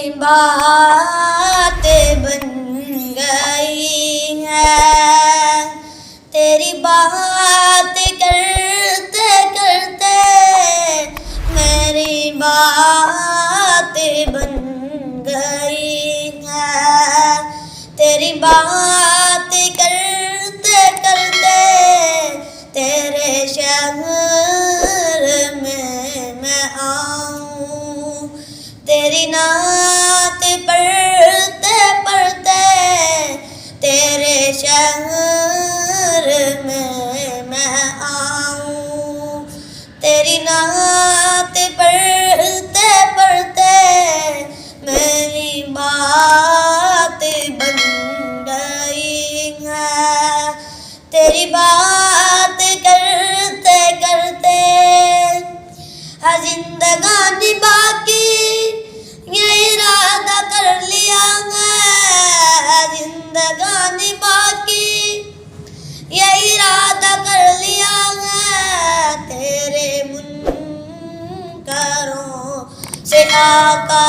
बात बन गई है। तेरी बात करते करते मेरी बात बन गई है। तेरी बात करते करते तेरे शहर में मैं आऊं। तेरी नात पढ़ते पढ़ते तेरे शहर में मैं आऊं। तेरी नात पढ़ते पढ़ते मेरी बात बन गई है। तेरी बात करते करते जिंदगानी बाकी ये इरादा कर लिया है। जिंदगानी बाकी ये इरादा कर लिया है। तेरे मुनकरों से आका